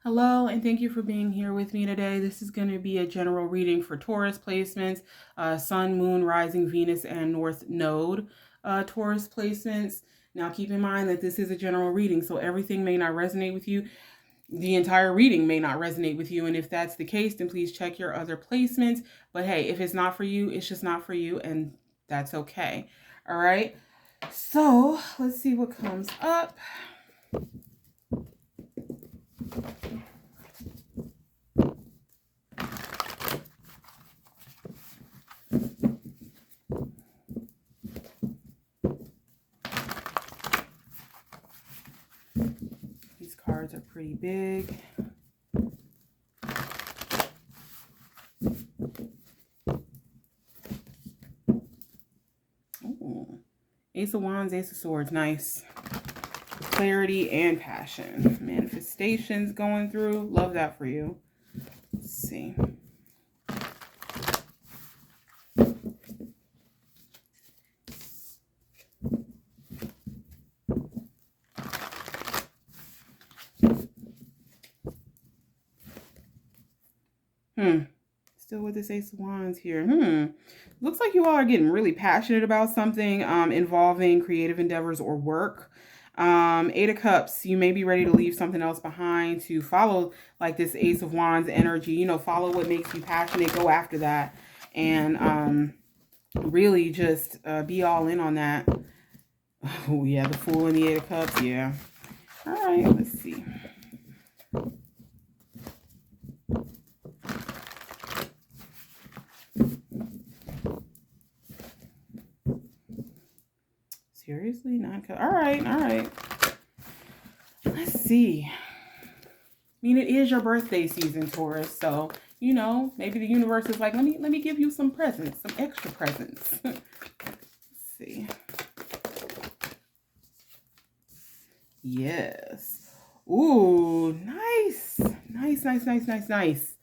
Hello, and thank you for being here with me today. This is going to be a general reading for Taurus placements, Sun, Moon, Rising, Venus, and North Node Taurus placements. Now, keep in mind that this is a general reading, so everything may not resonate with you. The entire reading may not resonate with you, and if that's the case, then please check your other placements. But hey, if it's not for you, it's just not for you, and that's okay. All right, so let's see what comes up. These cards are pretty big. Ooh. Ace of Wands, Ace of Swords, nice. Clarity and passion. Manifestations going through. Love that for you. Let's see. Still with this Ace of Wands here. Looks like you all are getting really passionate about something involving creative endeavors or work. Eight of Cups, you may be ready to leave something else behind to follow like this Ace of Wands energy. You know, follow what makes you passionate, go after that, and really just be all in on that. Oh yeah, the Fool and the Eight of Cups, yeah. All right, let's see. Seriously? All right. Let's see. I mean, it is your birthday season, Taurus, so, you know, maybe the universe is like, let me give you some presents, some extra presents. Let's see. Yes. Ooh, nice. Nice.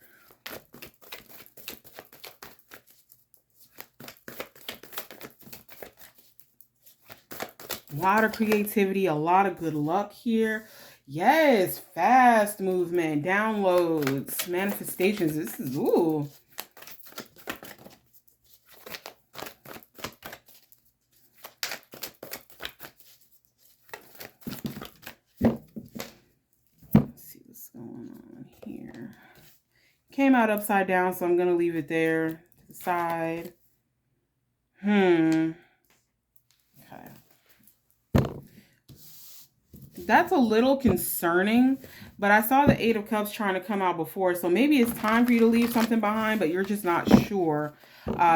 A lot of creativity, a lot of good luck here. Yes, fast movement, downloads, manifestations. This is, ooh. Let's see what's going on here. Came out upside down, so I'm going to leave it there to the side. Okay. That's a little concerning, but I saw the Eight of Cups trying to come out before, so maybe it's time for you to leave something behind, but you're just not sure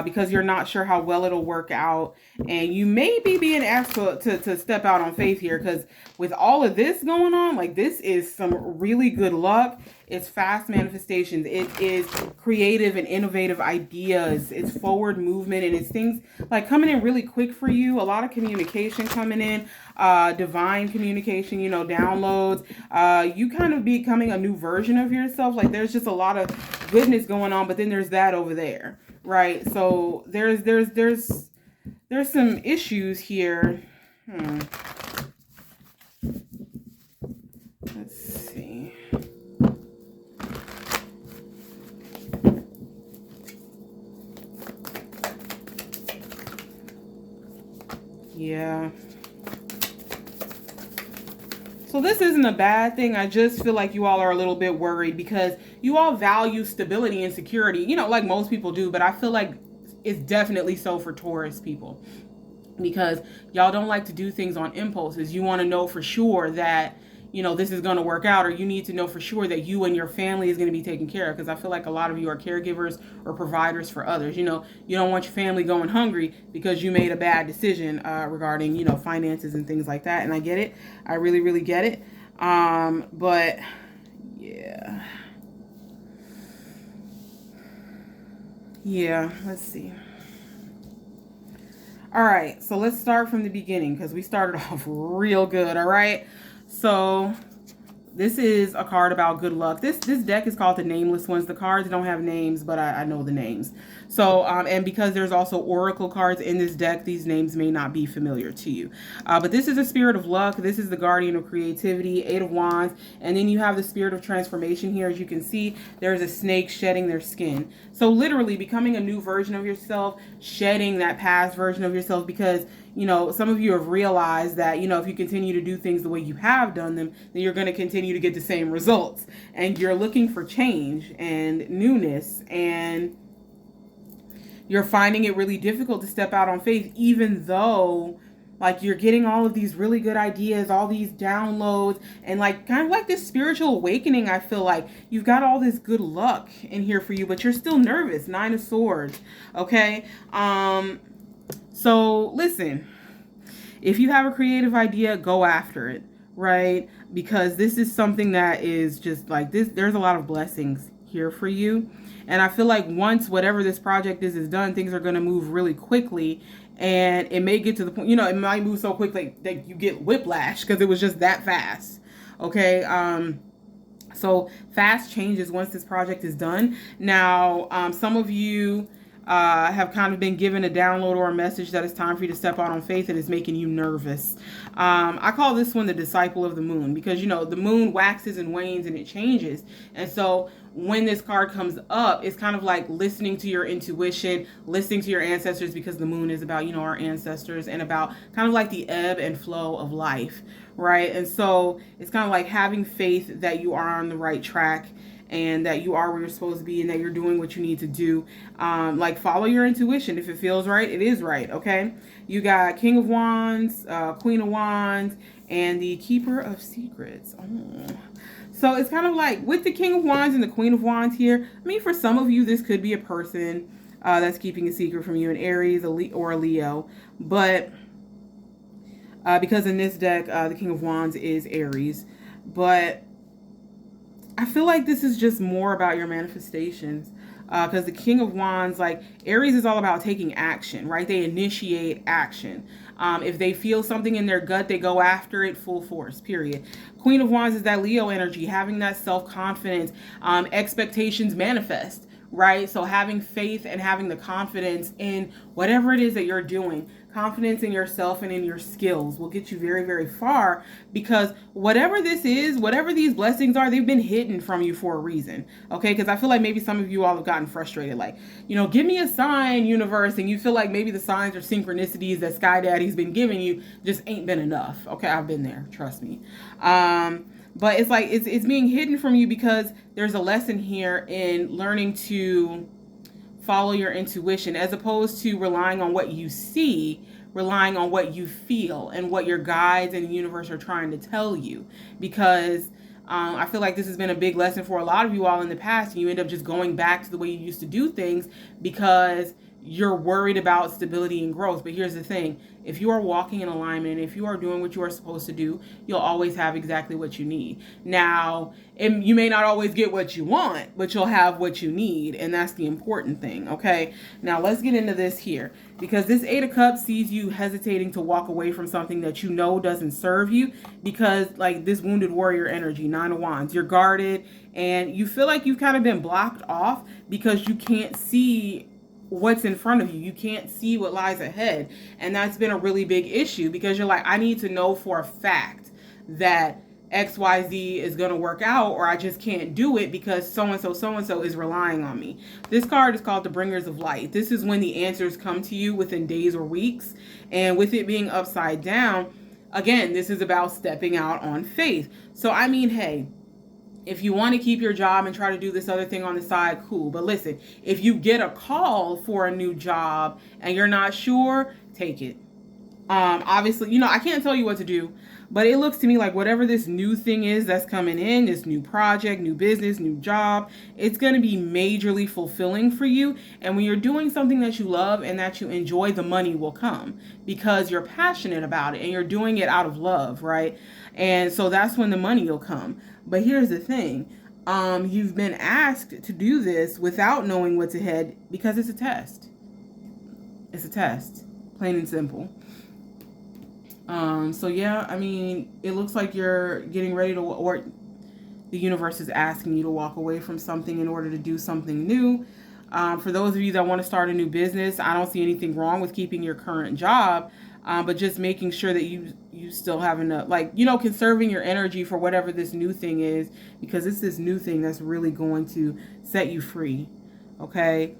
because you're not sure how well it'll work out, and you may be being asked to step out on faith here, because with all of this going on, like, this is some really good luck. It's fast manifestations. It is creative and innovative ideas. It's forward movement, and it's things like coming in really quick for you. A lot of communication coming in, divine communication, you know, downloads. You kind of becoming a new version of yourself. Like, there's just a lot of goodness going on, but then there's that over there, right? So there's some issues here. Let's see. Yeah. So this isn't a bad thing. I just feel like you all are a little bit worried because you all value stability and security, you know, like most people do, but I feel like it's definitely so for Taurus people because y'all don't like to do things on impulses. You want to know for sure that, you know, this is going to work out, or you need to know for sure that you and your family is going to be taken care of, because I feel like a lot of you are caregivers or providers for others. You know, you don't want your family going hungry because you made a bad decision regarding, you know, finances and things like that. And I get it. I really get it. But yeah. Yeah, let's see. All right, so let's start from the beginning because we started off real good, all right? So This is a card about good luck. This deck is called the Nameless Ones. The cards don't have names, but I know the names. So, and because there's also oracle cards in this deck, these names may not be familiar to you. But this is a spirit of luck. This is the guardian of creativity, Eight of Wands. And then you have the spirit of transformation here. As you can see, there's a snake shedding their skin. So literally becoming a new version of yourself, shedding that past version of yourself, because you know, some of you have realized that, you know, if you continue to do things the way you have done them, then you're going to continue to get the same results. And you're looking for change and newness, and you're finding it really difficult to step out on faith, even though like you're getting all of these really good ideas, all these downloads, and like kind of like this spiritual awakening. I feel like you've got all this good luck in here for you, but you're still nervous. Nine of Swords. Okay. So listen, if you have a creative idea, go after it, right? Because this is something that is just like this. There's a lot of blessings here for you. And I feel like once whatever this project is done, things are going to move really quickly. And it may get to the point, you know, it might move so quickly that you get whiplash because it was just that fast. Okay. So fast changes once this project is done. Now, some of you have kind of been given a download or a message that it's time for you to step out on faith, and it's making you nervous. I call this one the disciple of the moon, because, you know, the moon waxes and wanes and it changes. And so when this card comes up, it's kind of like listening to your intuition, listening to your ancestors, because the moon is about, you know, our ancestors, and about kind of like the ebb and flow of life, right? And so it's kind of like having faith that you are on the right track, and that you are where you're supposed to be, and that you're doing what you need to do. Like follow your intuition. If it feels right, it is right. Okay. You got King of Wands, Queen of Wands, and the Keeper of Secrets. Oh. So it's kind of like with the King of Wands and the Queen of Wands here. I mean, for some of you, this could be a person that's keeping a secret from you, an Aries or a Leo. But because in this deck, the King of Wands is Aries. But I feel like this is just more about your manifestations, because the King of Wands, like Aries, is all about taking action, right? They initiate action. If they feel something in their gut, they go after it full force, period. Queen of Wands is that Leo energy, having that self-confidence, expectations manifest, right? So having faith and having the confidence in whatever it is that you're doing, confidence in yourself and in your skills will get you very, very far, because whatever this is, whatever these blessings are, they've been hidden from you for a reason. Okay. Because I feel like maybe some of you all have gotten frustrated, like, you know, give me a sign, universe. And you feel like maybe the signs or synchronicities that Sky Daddy's been giving you just ain't been enough. Okay. I've been there. Trust me. But it's like, it's being hidden from you because there's a lesson here in learning to follow your intuition, as opposed to relying on what you see, relying on what you feel and what your guides and the universe are trying to tell you. Because I feel like this has been a big lesson for a lot of you all in the past, and you end up just going back to the way you used to do things because you're worried about stability and growth. But here's the thing. If you are walking in alignment, if you are doing what you are supposed to do, you'll always have exactly what you need. Now, you may not always get what you want, but you'll have what you need. And that's the important thing. Okay. Now let's get into this here, because this Eight of Cups sees you hesitating to walk away from something that you know doesn't serve you, because like this wounded warrior energy, Nine of Wands, you're guarded and you feel like you've kind of been blocked off because you can't see what's in front of you. You can't see what lies ahead. And that's been a really big issue, because you're like, I need to know for a fact that XYZ is going to work out, or I just can't do it because so-and-so is relying on me. This card is called the Bringers of Light. This is when the answers come to you within days or weeks. And with it being upside down, again, this is about stepping out on faith. So, I mean, hey, if you want to keep your job and try to do this other thing on the side, cool. But listen, if you get a call for a new job and you're not sure, take it. Obviously, you know, I can't tell you what to do, but it looks to me like whatever this new thing is that's coming in, this new project, new business, new job, it's going to be majorly fulfilling for you. And when you're doing something that you love and that you enjoy, the money will come because you're passionate about it and you're doing it out of love, right? And so that's when the money will come. But here's the thing. You've been asked to do this without knowing what's ahead because it's a test. It's a test, plain and simple. So yeah, I mean, it looks like you're getting ready to work. the universe is asking you to walk away from something in order to do something new. For those of you that want to start a new business, I don't see anything wrong with keeping your current job, but just making sure that you still have enough, like, conserving your energy for whatever this new thing is, because it's this new thing that's really going to set you free. Okay.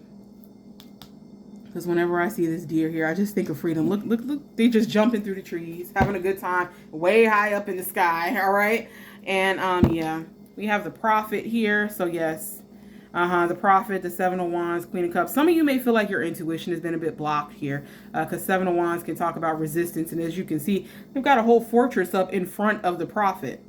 Because whenever I see this deer here, I just think of freedom. Look, look, look. They just jumping through the trees, having a good time, way high up in the sky. All right. And yeah, we have the Prophet here. So yes, the Prophet, the Seven of Wands, Queen of Cups. Some of you may feel like your intuition has been a bit blocked here, because Seven of Wands can talk about resistance. And as you can see, they've got a whole fortress up in front of the Prophet.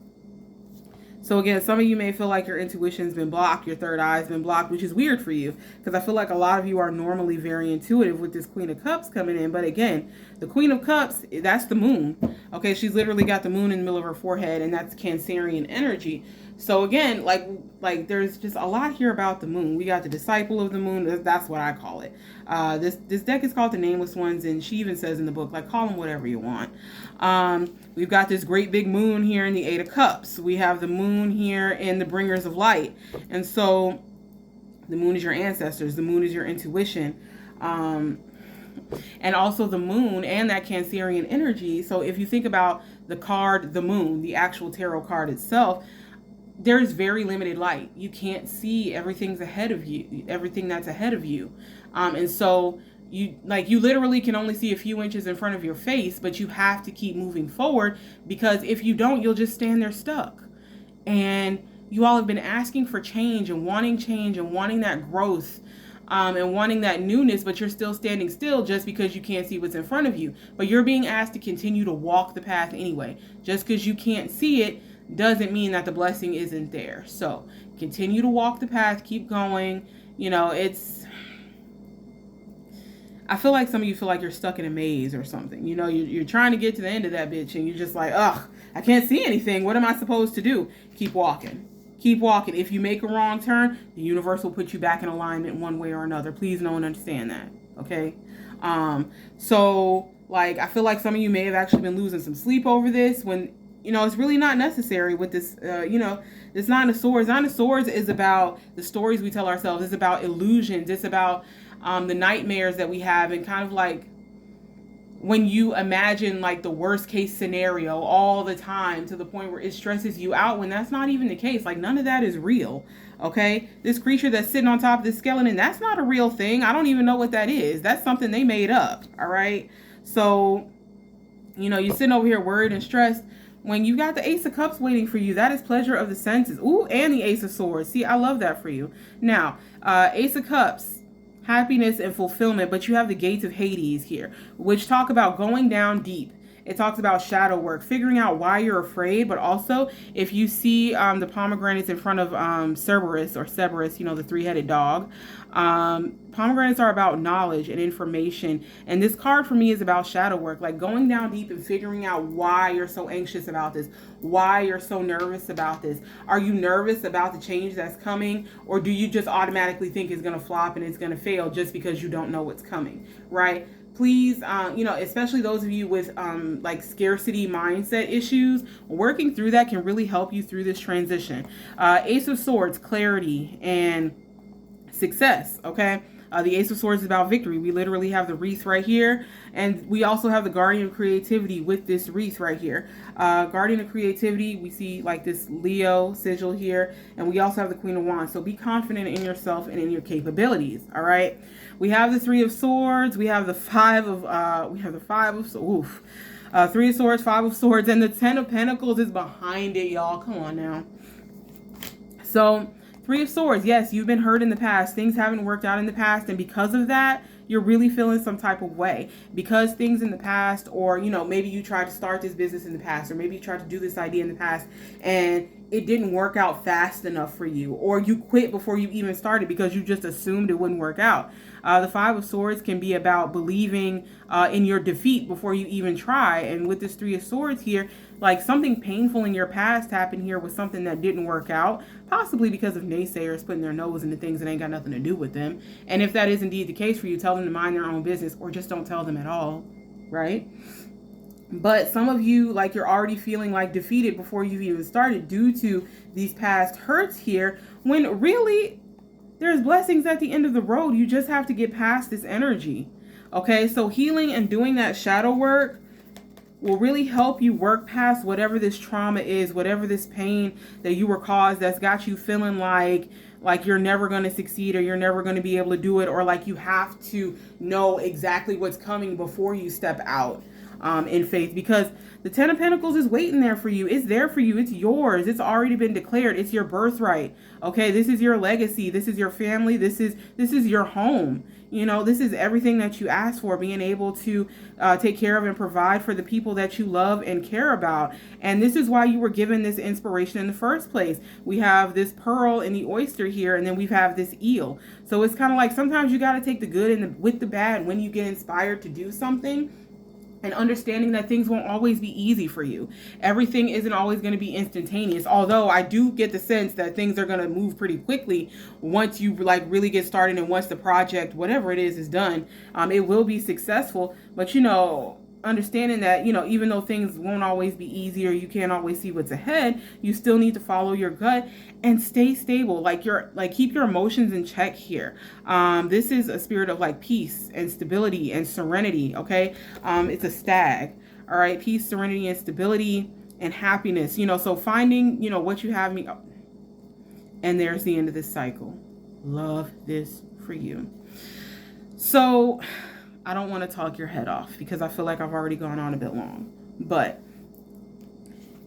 So again, some of you may feel like your intuition's been blocked, your third eye's been blocked, which is weird for you, because I feel like a lot of you are normally very intuitive with this Queen of Cups coming in. But again, the Queen of Cups, that's the moon. Okay, she's literally got the moon in the middle of her forehead, and that's Cancerian energy. So again, like there's just a lot here about the moon. We got the disciple of the moon. That's what I call it. This deck is called the Nameless Ones, and she even says in the book, like, call them whatever you want. We've got this great big moon here in the Eight of Cups. We have the moon here in the Bringers of Light. And so the moon is your ancestors. The moon is your intuition. And also the moon and that Cancerian energy. So if you think about the card, the moon, the actual tarot card itself, there's very limited light. You can't see everything's ahead of you, everything that's ahead of you. And so you literally can only see a few inches in front of your face, but you have to keep moving forward, because if you don't, you'll just stand there stuck. And you all have been asking for change and wanting that growth, and wanting that newness, but you're still standing still just because you can't see what's in front of you. But you're being asked to continue to walk the path anyway. Just because you can't see it doesn't mean that the blessing isn't there. So continue to walk the path, keep going. I feel like some of you feel like you're stuck in a maze or something. You're trying to get to the end of that bitch, and you're just like, ugh, I can't see anything. What am I supposed to do? Keep walking. Keep walking. If you make a wrong turn, the universe will put you back in alignment one way or another. Please know and understand that. Okay? So I feel like some of you may have actually been losing some sleep over this, when it's really not necessary with this, this Nine of Swords. Nine of Swords is about the stories we tell ourselves. It's about illusions. It's about the nightmares that we have, and kind of like when you imagine like the worst case scenario all the time to the point where it stresses you out, when that's not even the case. Like, none of that is real. Okay? This creature that's sitting on top of this skeleton, that's not a real thing. I don't even know what that is. That's something they made up. All right? So, you're sitting over here worried and stressed, when you got the Ace of Cups waiting for you. That is pleasure of the senses. Ooh, and the Ace of Swords. See, I love that for you. Now, Ace of Cups, happiness and fulfillment, but you have the Gates of Hades here, which talk about going down deep. It talks about shadow work, figuring out why you're afraid, but also if you see the pomegranates in front of Cerberus, the three-headed dog. Pomegranates are about knowledge and information, and this card for me is about shadow work, like going down deep and figuring out why you're so anxious about this, why you're so nervous about this. Are you nervous about the change that's coming, or do you just automatically think it's going to flop and it's going to fail just because you don't know what's coming, right? Please, especially those of you with scarcity mindset issues, working through that can really help you through this transition. Ace of Swords, clarity and success. Okay. The Ace of Swords is about victory. We literally have the wreath right here. And we also have the Guardian of Creativity with this wreath right here. Guardian of Creativity, we see like this Leo sigil here. And we also have the Queen of Wands. So be confident in yourself and in your capabilities. All right. We have the Three of Swords. We have the Five of Three of Swords, Five of Swords, and the Ten of Pentacles is behind it, y'all. Come on now. So Three of Swords, yes, you've been hurt in the past. Things haven't worked out in the past, and because of that, you're really feeling some type of way. Because things in the past, or, maybe you tried to start this business in the past, or maybe you tried to do this idea in the past, and it didn't work out fast enough for you, or you quit before you even started because you just assumed it wouldn't work out. The Five of Swords can be about believing in your defeat before you even try. And with this Three of Swords here, like something painful in your past happened here with something that didn't work out, possibly because of naysayers putting their nose into things that ain't got nothing to do with them. And if that is indeed the case for you, tell them to mind their own business, or just don't tell them at all, right? But some of you, like, you're already feeling like defeated before you've even started due to these past hurts here, when really there's blessings at the end of the road. You just have to get past this energy. Okay, so healing and doing that shadow work will really help you work past whatever this trauma is, whatever this pain that you were caused that's got you feeling like you're never going to succeed, or you're never going to be able to do it, or like you have to know exactly what's coming before you step out in faith, because the Ten of Pentacles is waiting there for you. It's there for you. It's yours. It's already been declared. It's your birthright. Okay, this is your legacy. This is your family. This is your home. You know, this is everything that you asked for, being able to take care of and provide for the people that you love and care about. And this is why you were given this inspiration in the first place. We have this pearl and the oyster here, and then we have this eel. So it's kind of like sometimes you got to take the good and with the bad when you get inspired to do something. And understanding that things won't always be easy for you. Everything isn't always going to be instantaneous. Although I do get the sense that things are going to move pretty quickly once you like really get started, and once the project, whatever it is done, it will be successful. But you know, understanding that, you know, even though things won't always be easy, or you can't always see what's ahead, you still need to follow your gut and stay stable. Keep your emotions in check here. This is a spirit of like peace and stability and serenity. Okay. It's a stag. All right. Peace, serenity, and stability and happiness, you know, so finding, you know, what you have me. And there's the end of this cycle. Love this for you. So I don't want to talk your head off because I feel like I've already gone on a bit long. But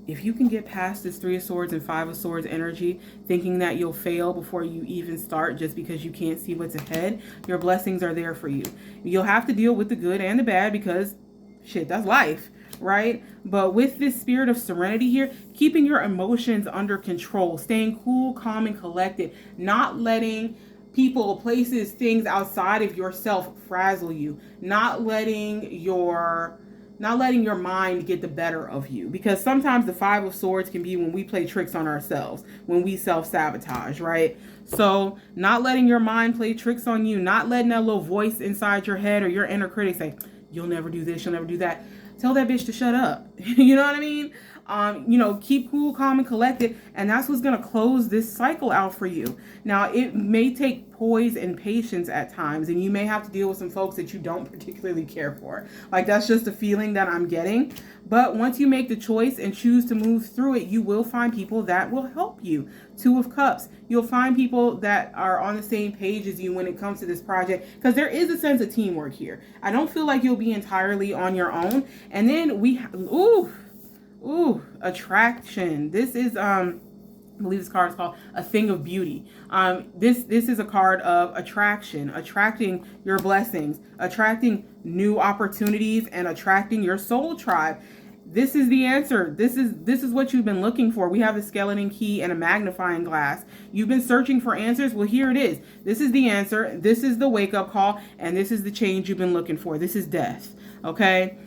if you can get past this Three of Swords and Five of Swords energy, thinking that you'll fail before you even start just because you can't see what's ahead, your blessings are there for you. You'll have to deal with the good and the bad because, shit, that's life, right? But with this spirit of serenity here, keeping your emotions under control, staying cool, calm, and collected, not letting people, places, things outside of yourself frazzle you, not letting your mind get the better of you, because sometimes the Five of Swords can be when we play tricks on ourselves, when we self-sabotage, right? So not letting your mind play tricks on you, not letting that little voice inside your head or your inner critic say, you'll never do this, you'll never do that. Tell that bitch to shut up. You know what I mean? You know, keep cool, calm, and collected, and that's what's going to close this cycle out for you. Now, it may take poise and patience at times, and you may have to deal with some folks that you don't particularly care for. Like, that's just a feeling that I'm getting. But once you make the choice and choose to move through it, you will find people that will help you. Two of Cups. You'll find people that are on the same page as you when it comes to this project, because there is a sense of teamwork here. I don't feel like you'll be entirely on your own. And then we, attraction. This is I believe this card is called A Thing of Beauty. This is a card of attraction, attracting your blessings, attracting new opportunities, and attracting your soul tribe. This is the answer. This is what you've been looking for. We have a skeleton key and a magnifying glass. You've been searching for answers. Well, here it is. This is the answer. This is the wake-up call, and this is the change you've been looking for. This is death. Okay?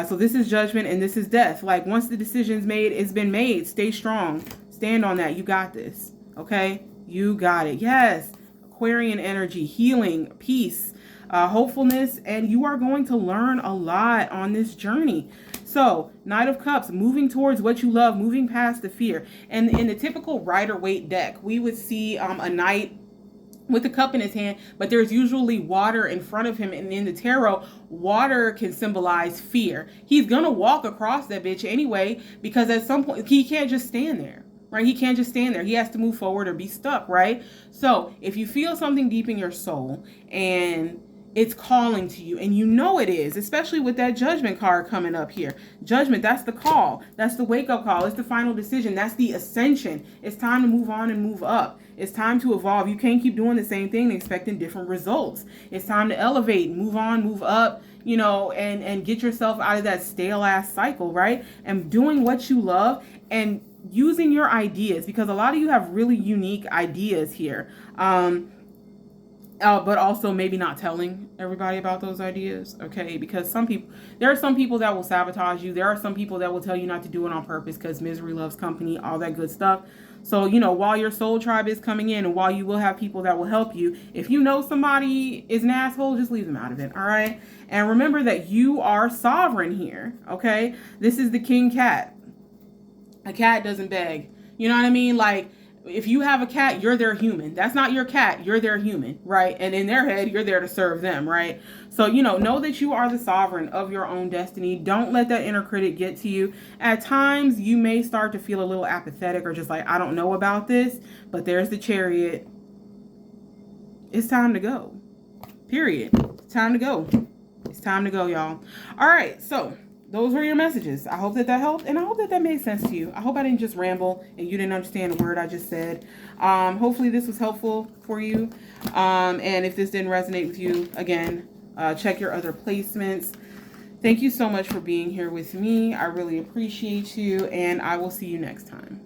So this is judgment, and this is death. Like, once the decision's made, it's been made. Stay strong. Stand on that. You got this. Okay? You got it. Yes. Aquarian energy, healing, peace, hopefulness, and you are going to learn a lot on this journey. So, Knight of Cups, moving towards what you love, moving past the fear. And in the typical Rider-Waite deck, we would see a knight with a cup in his hand, but there's usually water in front of him. And in the tarot, water can symbolize fear. He's gonna walk across that bitch anyway, because at some point, he can't just stand there, right? He can't just stand there. He has to move forward or be stuck, right? So if you feel something deep in your soul and it's calling to you, and you know it is, especially with that Judgment card coming up here. Judgment, that's the call. That's the wake-up call. It's the final decision. That's the ascension. It's time to move on and move up. It's time to evolve. You can't keep doing the same thing and expecting different results. It's time to elevate, move on, move up, you know, and get yourself out of that stale-ass cycle, right? And doing what you love and using your ideas, because a lot of you have really unique ideas here. But also maybe not telling everybody about those ideas, okay? Because there are some people that will sabotage you. There are some people that will tell you not to do it on purpose because misery loves company, all that good stuff. So, you know, while your soul tribe is coming in and while you will have people that will help you, if you know somebody is an asshole, just leave them out of it, all right? And remember that you are sovereign here, okay? This is the king cat. A cat doesn't beg. You know what I mean? Like, if you have a cat, you're their human. That's not your cat, you're their human, right? And in their head, you're there to serve them, right? So, you know that you are the sovereign of your own destiny. Don't let that inner critic get to you. At times, you may start to feel a little apathetic or just like, I don't know about this, but there's the Chariot. It's time to go. Period. It's time to go. It's time to go, y'all. All right, so those were your messages. I hope that helped, and I hope that made sense to you. I hope I didn't just ramble and you didn't understand a word I just said. Hopefully this was helpful for you. And if this didn't resonate with you, again, check your other placements. Thank you so much for being here with me. I really appreciate you, and I will see you next time.